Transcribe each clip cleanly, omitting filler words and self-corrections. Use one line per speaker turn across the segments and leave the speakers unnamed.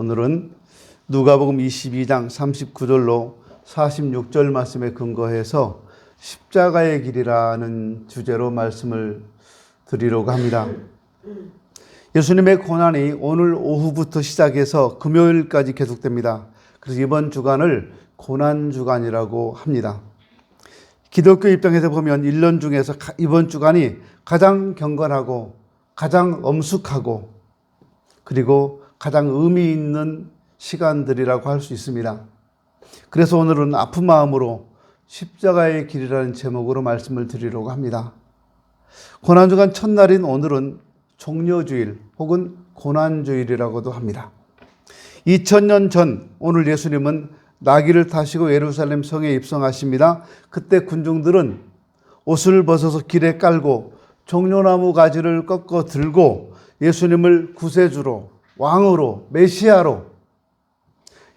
오늘은 누가복음 22장 39절로 46절 말씀에 근거해서 십자가의 길이라는 주제로 말씀을 드리려고 합니다. 예수님의 고난이 오늘 오후부터 시작해서 금요일까지 계속됩니다. 그래서 이번 주간을 고난주간이라고 합니다. 기독교 입장에서 보면 1년 중에서 이번 주간이 가장 경건하고 가장 엄숙하고 그리고 가장 의미 있는 시간들이라고 할 수 있습니다. 그래서 오늘은 아픈 마음으로 십자가의 길이라는 제목으로 말씀을 드리려고 합니다. 고난주간 첫날인 오늘은 종려주일 혹은 고난주일이라고도 합니다. 2000년 전 오늘 예수님은 나귀를 타시고 예루살렘 성에 입성하십니다. 그때 군중들은 옷을 벗어서 길에 깔고 종려나무 가지를 꺾어 들고 예수님을 구세주로, 왕으로, 메시아로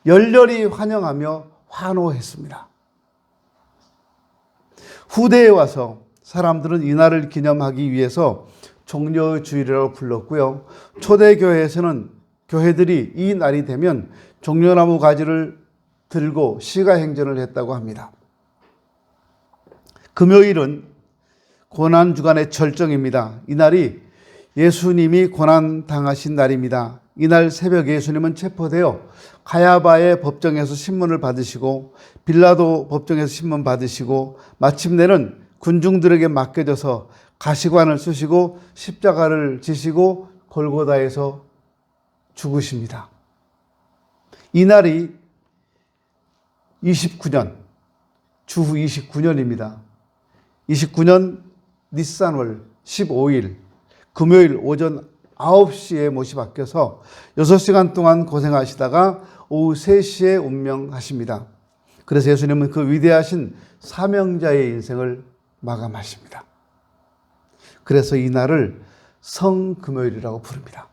열렬히 환영하며 환호했습니다. 후대에 와서 사람들은 이날을 기념하기 위해서 종려주일이라고 불렀고요. 초대교회에서는 교회들이 이 날이 되면 종려나무 가지를 들고 시가행전을 했다고 합니다. 금요일은 고난주간의 절정입니다. 이날이 예수님이 고난당하신 날입니다. 이날 새벽에 예수님은 체포되어 가야바의 법정에서 신문을 받으시고 빌라도 법정에서 신문 받으시고 마침내는 군중들에게 맡겨져서 가시관을 쓰시고 십자가를 지시고 골고다에서 죽으십니다. 이날이 29년, 주후 29년입니다. 29년 니산월 15일 금요일 오전 9시에 못이 바뀌어서 6시간 동안 고생하시다가 오후 3시에 운명하십니다. 그래서 예수님은 그 위대하신 사명자의 인생을 마감하십니다. 그래서 이 날을 성금요일이라고 부릅니다.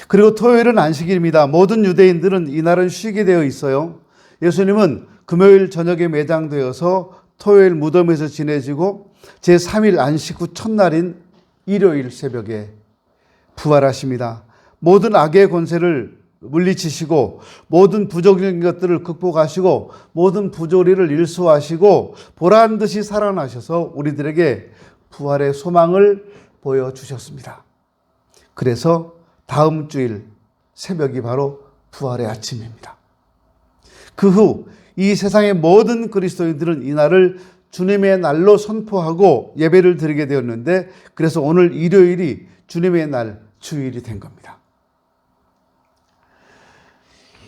그리고 토요일은 안식일입니다. 모든 유대인들은 이 날은 쉬게 되어 있어요. 예수님은 금요일 저녁에 매장되어서 토요일 무덤에서 지내지고 제3일 안식 후 첫날인 일요일 새벽에 부활하십니다. 모든 악의 권세를 물리치시고 모든 부정적인 것들을 극복하시고 모든 부조리를 일소하시고 보란 듯이 살아나셔서 우리들에게 부활의 소망을 보여주셨습니다. 그래서 다음 주일 새벽이 바로 부활의 아침입니다. 그 후 이 세상의 모든 그리스도인들은 이 날을 주님의 날로 선포하고 예배를 드리게 되었는데 그래서 오늘 일요일이 주님의 날 주일이 된 겁니다.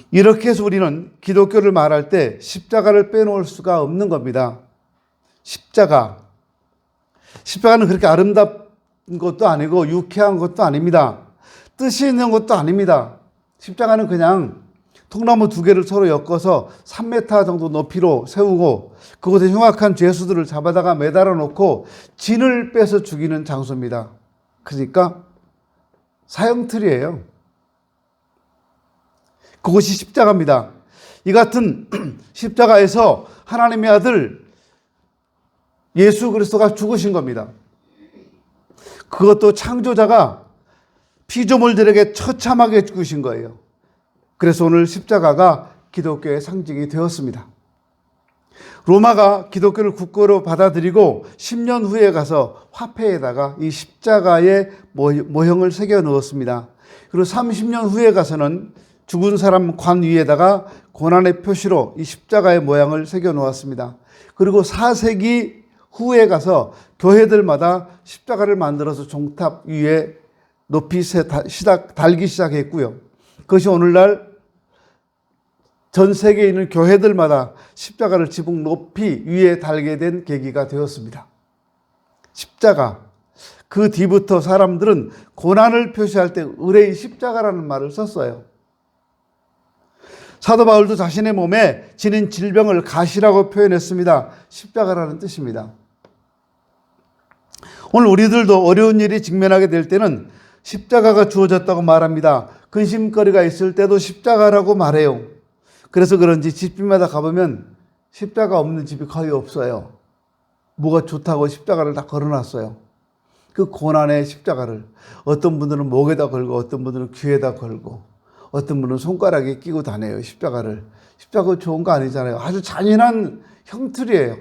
이렇게 해서 우리는 기독교를 말할 때 십자가를 빼놓을 수가 없는 겁니다. 십자가는 그렇게 아름다운 것도 아니고 유쾌한 것도 아닙니다. 뜻이 있는 것도 아닙니다. 십자가는 그냥 통나무 2개를 서로 엮어서 3m 정도 높이로 세우고 그곳에 흉악한 죄수들을 잡아다가 매달아 놓고 진을 빼서 죽이는 장소입니다. 그러니까 사형틀이에요. 그것이 십자가입니다. 이 같은 십자가에서 하나님의 아들 예수 그리스도가 죽으신 겁니다. 그것도 창조자가 피조물들에게 처참하게 죽으신 거예요. 그래서 오늘 십자가가 기독교의 상징이 되었습니다. 로마가 기독교를 국교로 받아들이고 10년 후에 가서 화폐에다가 이 십자가의 모형을 새겨 넣었습니다. 그리고 30년 후에 가서는 죽은 사람 관 위에다가 고난의 표시로 이 십자가의 모양을 새겨 놓았습니다. 그리고 4세기 후에 가서 교회들마다 십자가를 만들어서 종탑 위에 높이 달기 시작했고요. 그것이 오늘날 전 세계에 있는 교회들마다 십자가를 지붕 높이 위에 달게 된 계기가 되었습니다. 십자가. 그 뒤부터 사람들은 고난을 표시할 때 의뢰의 십자가라는 말을 썼어요. 사도 바울도 자신의 몸에 지닌 질병을 가시라고 표현했습니다. 십자가라는 뜻입니다. 오늘 우리들도 어려운 일이 직면하게 될 때는 십자가가 주어졌다고 말합니다. 근심거리가 있을 때도 십자가라고 말해요. 그래서 그런지 집집마다 가보면 십자가 없는 집이 거의 없어요. 뭐가 좋다고 십자가를 다 걸어놨어요. 그 고난의 십자가를 어떤 분들은 목에다 걸고 어떤 분들은 귀에다 걸고 어떤 분은 손가락에 끼고 다녀요, 십자가를. 십자가 좋은 거 아니잖아요. 아주 잔인한 형틀이에요.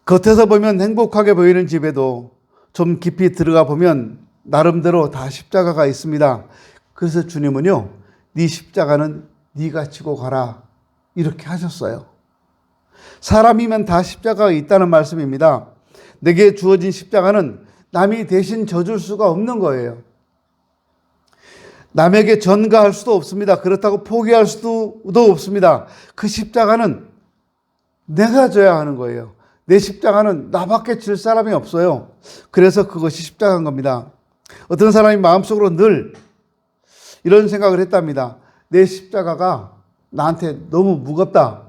겉에서 보면 행복하게 보이는 집에도 좀 깊이 들어가 보면 나름대로 다 십자가가 있습니다. 그래서 주님은요, 네 십자가는 네가 지고 가라, 이렇게 하셨어요. 사람이면 다 십자가가 있다는 말씀입니다. 내게 주어진 십자가는 남이 대신 져줄 수가 없는 거예요. 남에게 전가할 수도 없습니다. 그렇다고 포기할 수도 없습니다. 그 십자가는 내가 져야 하는 거예요. 내 십자가는 나밖에 질 사람이 없어요. 그래서 그것이 십자가인 겁니다. 어떤 사람이 마음속으로 늘 이런 생각을 했답니다. 내 십자가가 나한테 너무 무겁다.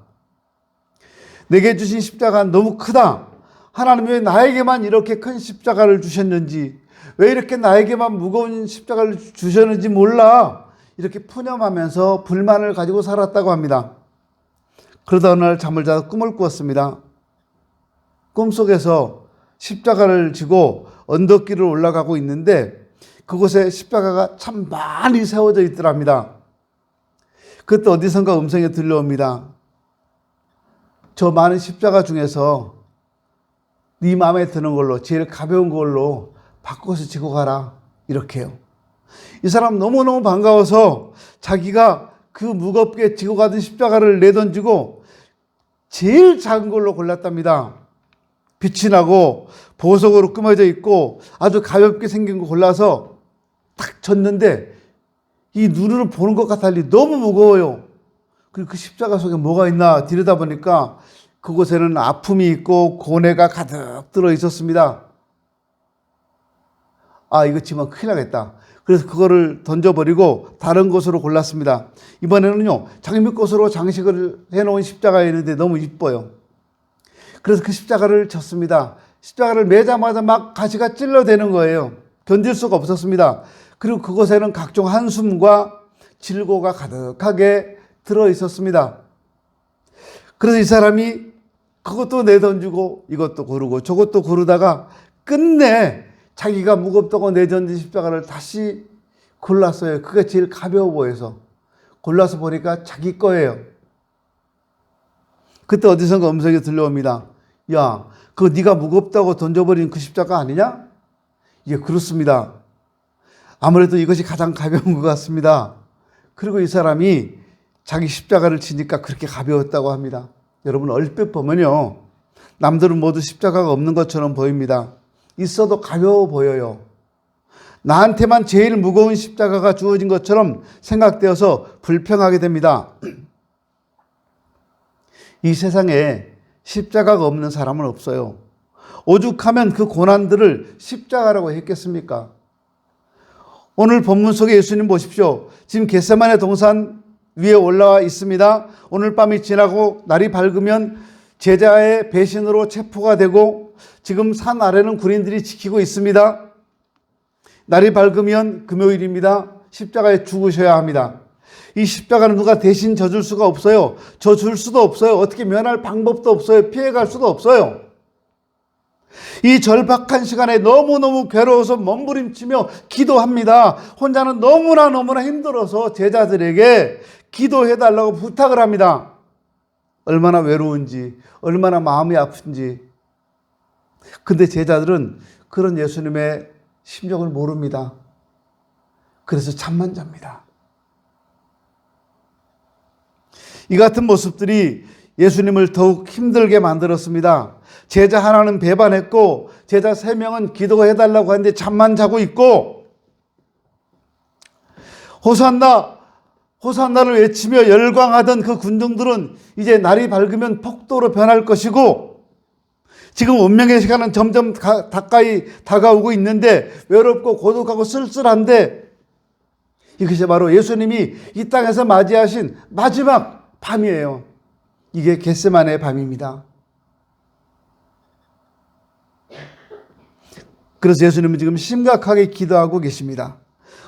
내게 주신 십자가는 너무 크다. 하나님 왜 나에게만 이렇게 큰 십자가를 주셨는지, 왜 이렇게 나에게만 무거운 십자가를 주셨는지 몰라. 이렇게 푸념하면서 불만을 가지고 살았다고 합니다. 그러다 어느 날 잠을 자서 꿈을 꾸었습니다. 꿈속에서 십자가를 지고 언덕길을 올라가고 있는데 그곳에 십자가가 참 많이 세워져 있더랍니다. 그때 어디선가 음성이 들려옵니다. 저 많은 십자가 중에서 네 마음에 드는 걸로, 제일 가벼운 걸로 바꿔서 지고 가라, 이렇게요. 이 사람 너무너무 반가워서 자기가 그 무겁게 지고 가던 십자가를 내던지고 제일 작은 걸로 골랐답니다. 빛이 나고 보석으로 꾸며져 있고 아주 가볍게 생긴 거 골라서 딱 졌는데 이 눈으로 보는 것 같았는데 너무 무거워요. 그리고 그 십자가 속에 뭐가 있나 들여다보니까 그곳에는 아픔이 있고 고뇌가 가득 들어 있었습니다. 아, 이거 지면 큰일 나겠다. 그래서 그거를 던져버리고 다른 곳으로 골랐습니다. 이번에는요, 장미꽃으로 장식을 해놓은 십자가였는데 너무 이뻐요. 그래서 그 십자가를 졌습니다. 십자가를 매자마자 막 가시가 찔러대는 거예요. 견딜 수가 없었습니다. 그리고 그곳에는 각종 한숨과 질고가 가득하게 들어 있었습니다. 그래서 이 사람이 그것도 내던지고 이것도 고르고 저것도 고르다가 끝내 자기가 무겁다고 내던진 십자가를 다시 골랐어요. 그게 제일 가벼워 보여서. 골라서 보니까 자기 거예요. 그때 어디선가 음성이 들려옵니다. 야, 그거 네가 무겁다고 던져버린 그 십자가 아니냐? 예, 그렇습니다. 아무래도 이것이 가장 가벼운 것 같습니다. 그리고 이 사람이 자기 십자가를 지니까 그렇게 가벼웠다고 합니다. 여러분, 얼핏 보면요, 남들은 모두 십자가가 없는 것처럼 보입니다. 있어도 가벼워 보여요. 나한테만 제일 무거운 십자가가 주어진 것처럼 생각되어서 불평하게 됩니다. 이 세상에 십자가가 없는 사람은 없어요. 오죽하면 그 고난들을 십자가라고 했겠습니까? 오늘 본문 속에 예수님 보십시오. 지금 겟세마네 동산 위에 올라와 있습니다. 오늘 밤이 지나고 날이 밝으면 제자의 배신으로 체포가 되고 지금 산 아래는 군인들이 지키고 있습니다. 날이 밝으면 금요일입니다. 십자가에 죽으셔야 합니다. 이 십자가는 누가 대신 져줄 수가 없어요. 져줄 수도 없어요. 어떻게 면할 방법도 없어요. 피해갈 수도 없어요. 이 절박한 시간에 너무너무 괴로워서 몸부림치며 기도합니다. 혼자는 너무나 힘들어서 제자들에게 기도해달라고 부탁을 합니다. 얼마나 외로운지, 얼마나 마음이 아픈지. 근데 제자들은 그런 예수님의 심정을 모릅니다. 그래서 잠만 잡니다. 이 같은 모습들이 예수님을 더욱 힘들게 만들었습니다. 제자 하나는 배반했고 제자 3명은 기도해달라고 하는데 잠만 자고 있고, 호산나 호산나를 외치며 열광하던 그 군중들은 이제 날이 밝으면 폭도로 변할 것이고, 지금 운명의 시간은 점점 가까이 다가오고 있는데 외롭고 고독하고 쓸쓸한데, 이것이 바로 예수님이 이 땅에서 맞이하신 마지막 밤이에요. 이게 겟세마네 밤입니다. 그래서 예수님은 지금 심각하게 기도하고 계십니다.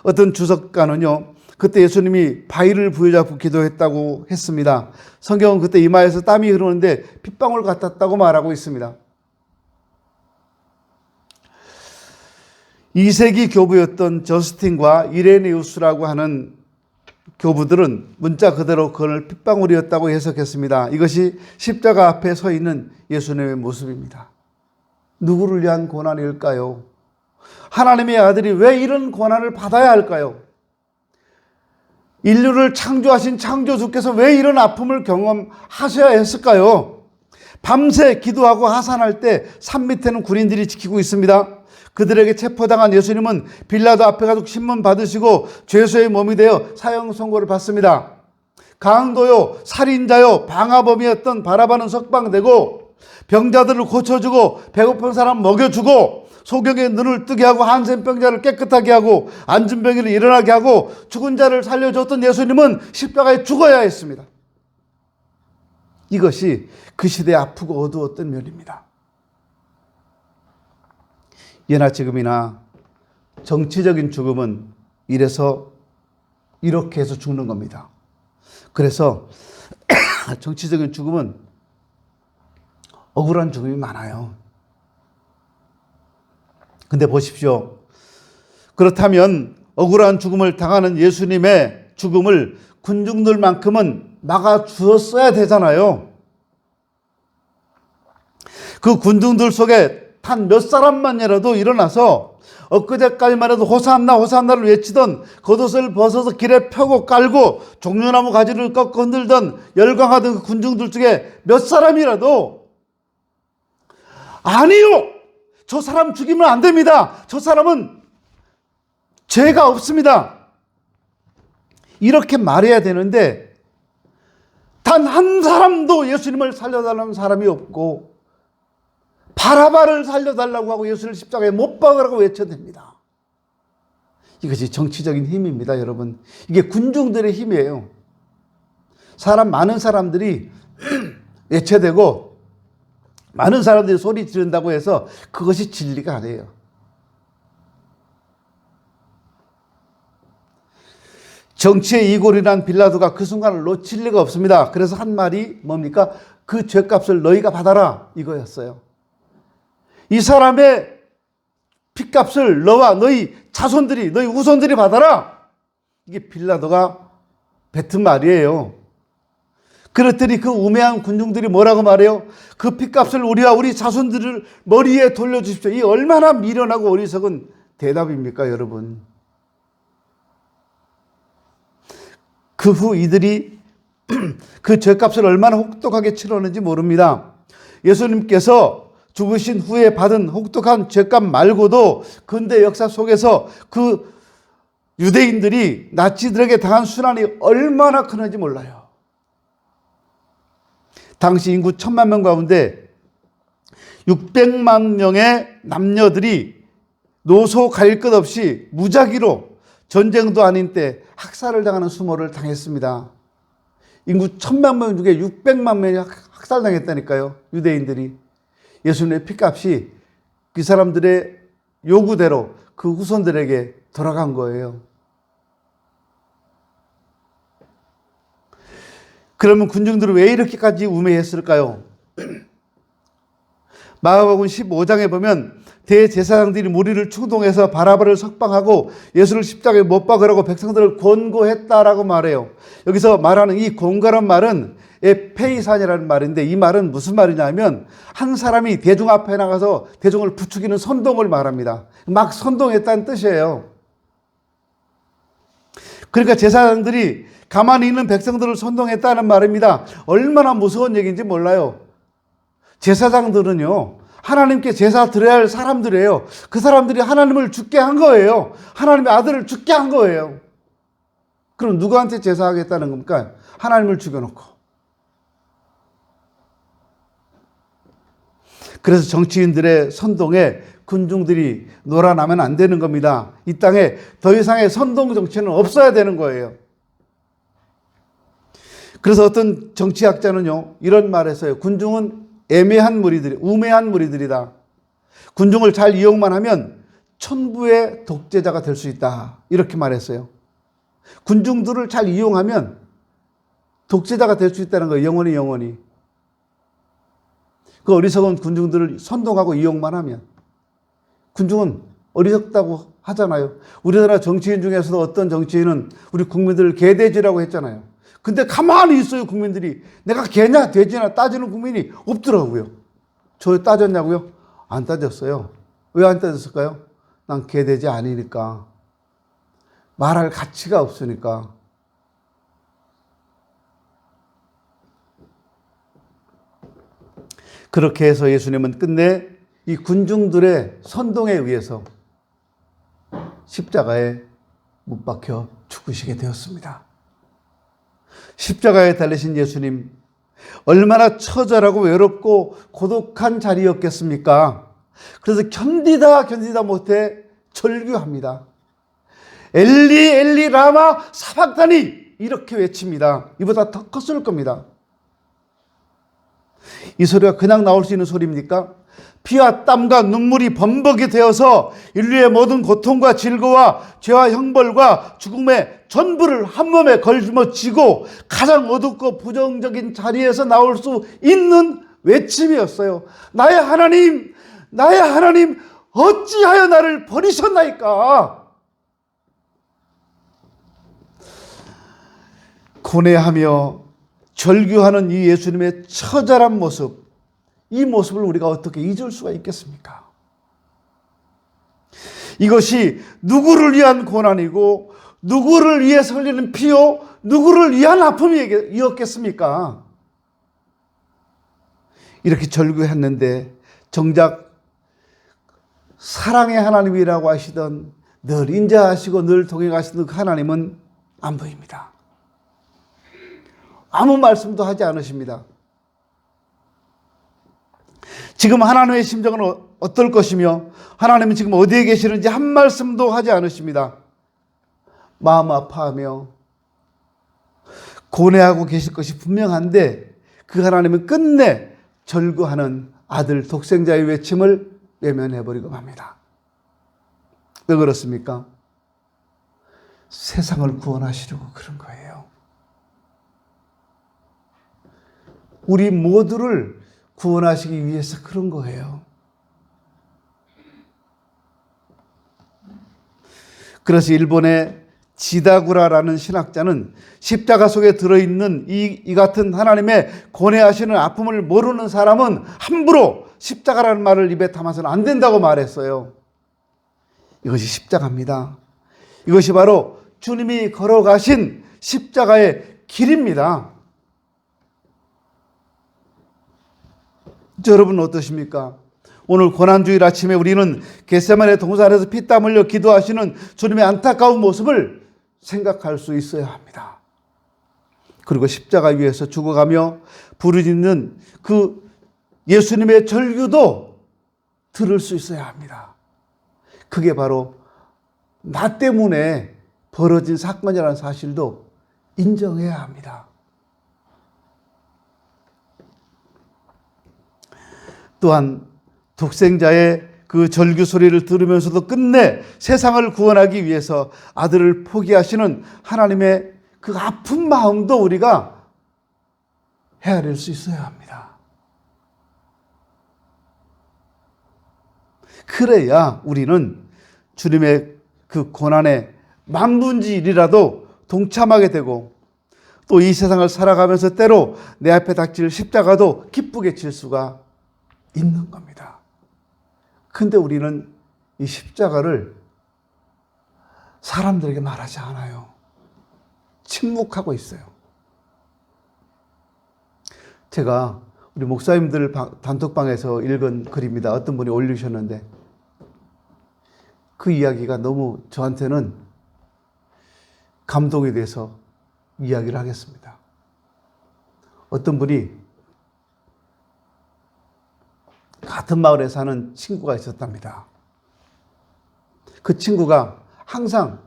어떤 주석가는요, 그때 예수님이 바위를 부여잡고 기도했다고 했습니다. 성경은 그때 이마에서 땀이 흐르는데 핏방울 같았다고 말하고 있습니다. 2세기 교부였던 저스틴과 이레네우스라고 하는 교부들은 문자 그대로 그걸 핏방울이었다고 해석했습니다. 이것이 십자가 앞에 서 있는 예수님의 모습입니다. 누구를 위한 고난일까요? 하나님의 아들이 왜 이런 고난을 받아야 할까요? 인류를 창조하신 창조주께서 왜 이런 아픔을 경험하셔야 했을까요? 밤새 기도하고 하산할 때 산 밑에는 군인들이 지키고 있습니다. 그들에게 체포당한 예수님은 빌라도 앞에 가서 신문 받으시고 죄수의 몸이 되어 사형 선고를 받습니다. 강도요, 살인자요, 방화범이었던 바라바는 석방되고 병자들을 고쳐주고 배고픈 사람 먹여주고 소경의 눈을 뜨게 하고 한센병자를 깨끗하게 하고 앉은 병이를 일어나게 하고 죽은 자를 살려줬던 예수님은 십자가에 죽어야 했습니다. 이것이 그 시대에 아프고 어두웠던 면입니다. 예나 지금이나 정치적인 죽음은 이렇게 해서 죽는 겁니다. 그래서 정치적인 죽음은 억울한 죽음이 많아요. 근데 보십시오. 그렇다면 억울한 죽음을 당하는 예수님의 죽음을 군중들만큼은 막아주었어야 되잖아요. 그 군중들 속에 단 몇 사람만이라도 일어나서 엊그제까지만 해도 호산나 호산나를 외치던 겉옷을 벗어서 길에 펴고 깔고 종려나무 가지를 꺾고 흔들던 열광하던 그 군중들 중에 몇 사람이라도 아니요! 저 사람 죽이면 안 됩니다. 저 사람은 죄가 없습니다. 이렇게 말해야 되는데 단 한 사람도 예수님을 살려달라는 사람이 없고 바라바를 살려달라고 하고 예수를 십자가에 못 박으라고 외쳐댑니다. 이것이 정치적인 힘입니다, 여러분. 이게 군중들의 힘이에요. 많은 사람들이 외쳐대고 많은 사람들이 소리 지른다고 해서 그것이 진리가 아니에요. 정치의 이골이란 빌라도가 그 순간을 놓칠 리가 없습니다. 그래서 한 말이 뭡니까? 그 죗값을 너희가 받아라, 이거였어요. 이 사람의 핏값을 너와 너희 자손들이, 너희 후손들이 받아라. 이게 빌라도가 뱉은 말이에요. 그랬더니 그 우매한 군중들이 뭐라고 말해요? 그 핏값을 우리와 우리 자손들을 머리에 돌려주십시오. 이 얼마나 미련하고 어리석은 대답입니까, 여러분? 그 후 이들이 그 죄값을 얼마나 혹독하게 치렀는지 모릅니다. 예수님께서 죽으신 후에 받은 혹독한 죄값 말고도 근대 역사 속에서 그 유대인들이 나치들에게 당한 순환이 얼마나 크는지 몰라요. 당시 인구 1,000만 명 가운데 600만 명의 남녀들이 노소 가릴 것 없이 무작위로 전쟁도 아닌 때 학살을 당하는 수모를 당했습니다. 인구 1,000만 명 중에 600만 명이 학살당했다니까요, 유대인들이. 예수님의 핏값이 그 사람들의 요구대로 그 후손들에게 돌아간 거예요. 그러면 군중들은 왜 이렇게까지 우매했을까요? 마가복음 15장에 보면 대제사장들이 무리를 충동해서 바라바를 석방하고 예수를 십자가에 못 박으라고 백성들을 권고했다라고 말해요. 여기서 말하는 이 권고란 말은 에페이산이라는 말인데 이 말은 무슨 말이냐면 한 사람이 대중 앞에 나가서 대중을 부추기는 선동을 말합니다. 막 선동했다는 뜻이에요. 그러니까 제사장들이 가만히 있는 백성들을 선동했다는 말입니다. 얼마나 무서운 얘기인지 몰라요. 제사장들은요, 하나님께 제사 드려야 할 사람들이에요. 그 사람들이 하나님을 죽게 한 거예요. 하나님의 아들을 죽게 한 거예요. 그럼 누구한테 제사하겠다는 겁니까? 하나님을 죽여놓고. 그래서 정치인들의 선동에 군중들이 놀아나면 안 되는 겁니다. 이 땅에 더 이상의 선동 정치는 없어야 되는 거예요. 그래서 어떤 정치학자는요, 이런 말을 했어요. 군중은 애매한 무리들이, 우매한 무리들이다. 군중을 잘 이용만 하면 천부의 독재자가 될 수 있다. 이렇게 말했어요. 군중들을 잘 이용하면 독재자가 될 수 있다는 거예요. 영원히. 그 어리석은 군중들을 선동하고 이용만 하면 군중은 어리석다고 하잖아요. 우리나라 정치인 중에서도 어떤 정치인은 우리 국민들을 개돼지라고 했잖아요. 근데 가만히 있어요, 국민들이. 내가 개냐 돼지냐 따지는 국민이 없더라고요. 저 따졌냐고요? 안 따졌어요. 왜 안 따졌을까요? 난 개돼지 아니니까. 말할 가치가 없으니까. 그렇게 해서 예수님은 끝내 이 군중들의 선동에 의해서 십자가에 못 박혀 죽으시게 되었습니다. 십자가에 달리신 예수님, 얼마나 처절하고 외롭고 고독한 자리였겠습니까? 그래서 견디다 못해 절규합니다. 엘리 엘리 라마 사박다니 이렇게 외칩니다. 이보다 더 컸을 겁니다. 이 소리가 그냥 나올 수 있는 소리입니까? 피와 땀과 눈물이 범벅이 되어서 인류의 모든 고통과 질거와 죄와 형벌과 죽음의 전부를 한 몸에 걸머쥐고 가장 어둡고 부정적인 자리에서 나올 수 있는 외침이었어요. 나의 하나님, 나의 하나님, 어찌하여 나를 버리셨나이까? 고뇌하며 절규하는 이 예수님의 처절한 모습, 이 모습을 우리가 어떻게 잊을 수가 있겠습니까? 이것이 누구를 위한 고난이고 누구를 위해서 흘리는 피요, 누구를 위한 아픔이었겠습니까? 이렇게 절규했는데 정작 사랑의 하나님이라고 하시던, 늘 인자하시고 늘 동행하시던 그 하나님은 안 보입니다. 아무 말씀도 하지 않으십니다. 지금 하나님의 심정은 어떨 것이며 하나님은 지금 어디에 계시는지 한 말씀도 하지 않으십니다. 마음 아파하며 고뇌하고 계실 것이 분명한데 그 하나님은 끝내 절규하는 아들 독생자의 외침을 외면해버리고 맙니다. 왜 그렇습니까? 세상을 구원하시려고 그런 거예요. 우리 모두를 구원하시기 위해서 그런 거예요. 그래서 일본의 지다구라라는 신학자는 십자가 속에 들어있는 이 같은 하나님의 고뇌하시는 아픔을 모르는 사람은 함부로 십자가라는 말을 입에 담아서는 안 된다고 말했어요. 이것이 십자가입니다. 이것이 바로 주님이 걸어가신 십자가의 길입니다. 여러분 어떠십니까? 오늘 고난주일 아침에 우리는 겟세마네 동산에서 피땀 흘려 기도하시는 주님의 안타까운 모습을 생각할 수 있어야 합니다. 그리고 십자가 위에서 죽어가며 부르짖는 그 예수님의 절규도 들을 수 있어야 합니다. 그게 바로 나 때문에 벌어진 사건이라는 사실도 인정해야 합니다. 또한 독생자의 그 절규 소리를 들으면서도 끝내 세상을 구원하기 위해서 아들을 포기하시는 하나님의 그 아픈 마음도 우리가 헤아릴 수 있어야 합니다. 그래야 우리는 주님의 그 고난에 만분의 1이라도 동참하게 되고 또 이 세상을 살아가면서 때로 내 앞에 닥칠 십자가도 기쁘게 칠 수가 있는 겁니다. 근데 우리는 이 십자가를 사람들에게 말하지 않아요. 침묵하고 있어요. 제가 우리 목사님들 단톡방에서 읽은 글입니다. 어떤 분이 올리셨는데 그 이야기가 너무 저한테는 감동이 돼서 이야기를 하겠습니다. 어떤 분이 같은 마을에 사는 친구가 있었답니다. 그 친구가 항상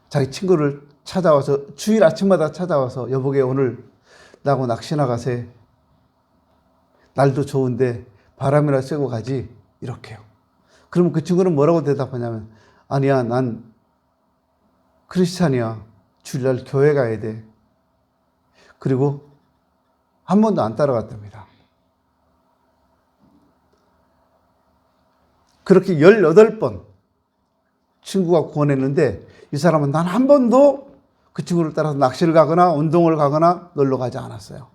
자기 친구를 찾아와서 주일 아침마다 찾아와서 여보게 오늘 나하고 낚시 나가세. 날도 좋은데 바람이나 쐬고 가지. 이렇게요. 그러면 그 친구는 뭐라고 대답하냐면 아니야 난 크리스찬이야. 주일날 교회 가야 돼. 그리고 한 번도 안 따라갔답니다. 그렇게 18번 친구가 구원했는데 이 사람은 단 한 번도 그 친구를 따라서 낚시를 가거나 운동을 가거나 놀러 가지 않았어요.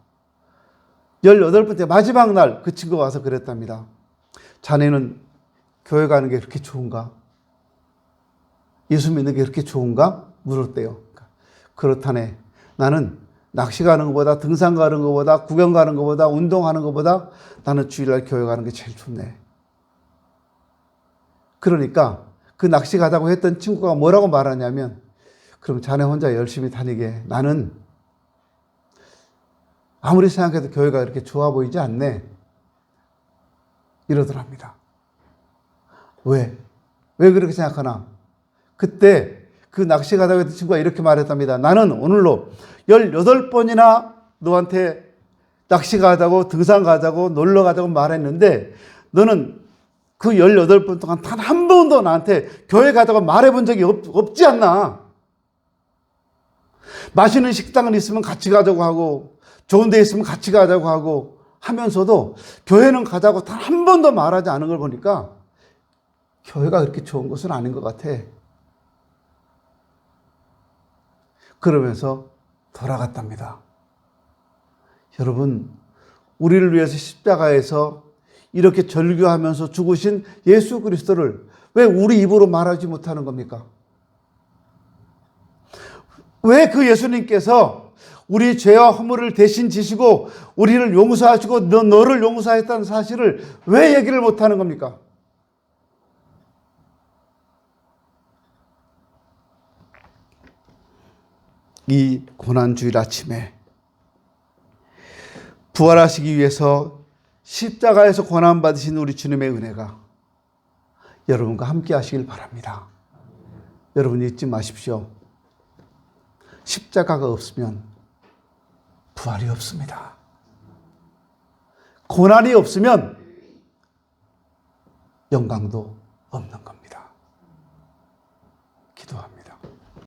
18번째 마지막 날 그 친구가 와서 그랬답니다. 자네는 교회 가는 게 그렇게 좋은가? 예수 믿는 게 그렇게 좋은가? 물었대요. 그렇다네. 나는 낚시 가는 것보다 등산 가는 것보다 구경 가는 것보다 운동하는 것보다 나는 주일날 교회 가는 게 제일 좋네. 그러니까 그 낚시 가자고 했던 친구가 뭐라고 말하냐면, 그럼 자네 혼자 열심히 다니게. 나는 아무리 생각해도 교회가 그렇게 좋아 보이지 않네. 이러더랍니다. 왜? 왜 그렇게 생각하나? 그때 그 낚시 가자고 했던 친구가 이렇게 말했답니다. 나는 오늘로 18번이나 너한테 낚시 가자고 등산 가자고 놀러 가자고 말했는데 너는 그 18번 동안 단 한 번도 나한테 교회 가자고 말해본 적이 없지 않나? 맛있는 식당은 있으면 같이 가자고 하고 좋은 데 있으면 같이 가자고 하고 하면서도 교회는 가자고 단 한 번도 말하지 않은 걸 보니까 교회가 그렇게 좋은 것은 아닌 것 같아. 그러면서 돌아갔답니다. 여러분, 우리를 위해서 십자가에서 이렇게 절규하면서 죽으신 예수 그리스도를 왜 우리 입으로 말하지 못하는 겁니까? 왜 그 예수님께서 우리 죄와 허물을 대신 지시고 우리를 용서하시고 너를 용서했다는 사실을 왜 얘기를 못하는 겁니까? 이 고난주일 아침에 부활하시기 위해서 십자가에서 고난받으신 우리 주님의 은혜가 여러분과 함께 하시길 바랍니다. 여러분 잊지 마십시오. 십자가가 없으면 부활이 없습니다. 고난이 없으면 영광도 없는 겁니다.